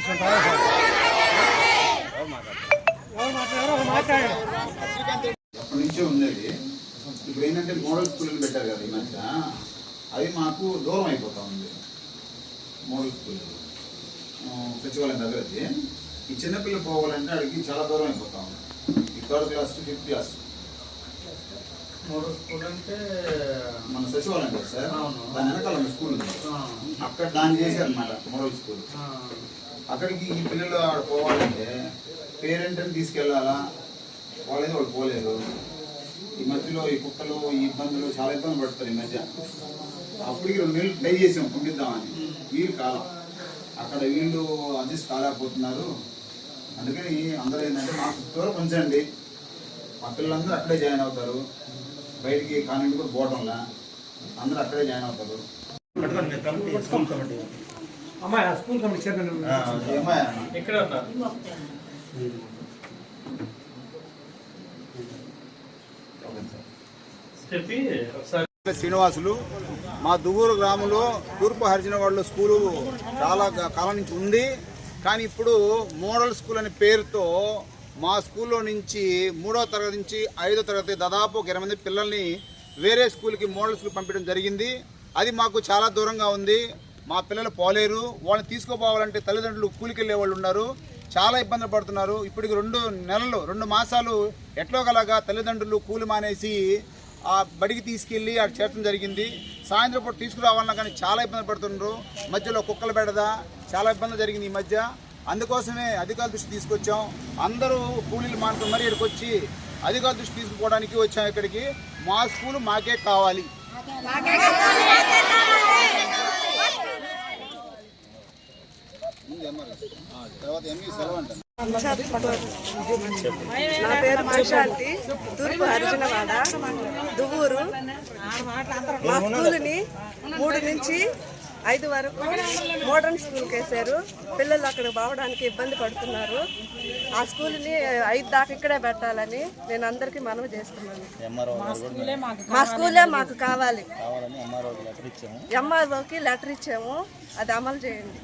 అప్పటి నుంచే ఉండేది. ఇప్పుడు ఏంటంటే మోడల్ స్కూల్ పెట్టారు కదా ఈ మధ్య, అది మాకు దూరం అయిపోతా ఉంది. మోడల్ స్కూల్ సచివాలయం దగ్గరది ఈ చిన్నపిల్లలు పోవాలంటే అడిగి చాలా దూరం అయిపోతా ఉంది. ఈ 3rd class to 5th class modal school అంటే మన సచివాలయం కదా సార్, దాని వెనకాల స్కూల్ ఉంది, అక్కడ దాన్ని చేశారనమాట మోడల్ స్కూల్. అక్కడికి ఈ పిల్లలు ఆడ పోవాలంటే పేరెంట్ని తీసుకెళ్ళాలా, వాళ్ళేది వాళ్ళు పోలేరు. ఈ మధ్యలో ఈ కుక్కలు ఈ ఇబ్బందులు చాలా ఇబ్బంది పడతారు ఈ మధ్య. అప్పటికి 2 నెలలు ట్రై చేసాం పంపిద్దామని, వీళ్ళు కాలం అక్కడ వీళ్ళు అడ్జస్ట్ కాలేకపోతున్నారు. అందుకని అందరూ ఏంటంటే మాకు దూరం ఉంచండి, మా పిల్లలందరూ అక్కడే జాయిన్ అవుతారు, బయటికి కాన్వెంట్ కూడా పోవడంలా అందరూ అక్కడే జాయిన్ అవుతారు. శ్రీనివాసులు మా దువ్వూరు గ్రామంలో తూర్పు హరిజనవాడలో స్కూలు చాలా కాలం నుంచి ఉంది. కానీ ఇప్పుడు మోడల్ స్కూల్ అనే పేరుతో మా స్కూల్లో నుంచి 3వ తరగతి నుంచి 5వ తరగతి దాదాపు 20 మంది పిల్లల్ని వేరే స్కూల్కి మోడల్ స్కూల్ పంపించడం జరిగింది. అది మాకు చాలా దూరంగా ఉంది, మా పిల్లలు పోలేరు. వాళ్ళని తీసుకుపోవాలంటే తల్లిదండ్రులు కూలికి వెళ్ళే వాళ్ళు ఉన్నారు, చాలా ఇబ్బందులు పడుతున్నారు. ఇప్పటికి 2 మాసాలు ఎట్లోగలాగా తల్లిదండ్రులు కూలి మానేసి ఆ బడికి తీసుకెళ్ళి అక్కడ చేర్చడం జరిగింది. సాయంత్రం పూట తీసుకురావాలన్నా కానీ చాలా ఇబ్బంది పడుతున్నారు. మధ్యలో కుక్కలు బెడద చాలా ఇబ్బంది జరిగింది ఈ మధ్య. అందుకోసమే అధికారుల దృష్టి తీసుకొచ్చాం. అందరూ కూలీలు మానుకుని మరీ ఇక్కడికి వచ్చి అధికారుల దృష్టి తీసుకుపోవడానికి వచ్చాం. ఇక్కడికి మా స్కూలు మాకే కావాలి. నా పేరు మాషాంతి, తూర్పు హరిజనవాడ, దువ్వూరు. మా స్కూల్ని 3 నుంచి 5 వరకు మోడర్న్ స్కూల్కి వేశారు. పిల్లలు అక్కడ పోవడానికి ఇబ్బంది పడుతున్నారు. ఆ స్కూల్ని 5 దాకా ఇక్కడే పెట్టాలని నేను అందరికీ మనవి చేస్తున్నాను. మా స్కూలే మాకు కావాలి. ఎంఆర్ఓకి లెటర్ ఇచ్చాము, అది అమలు చేయండి.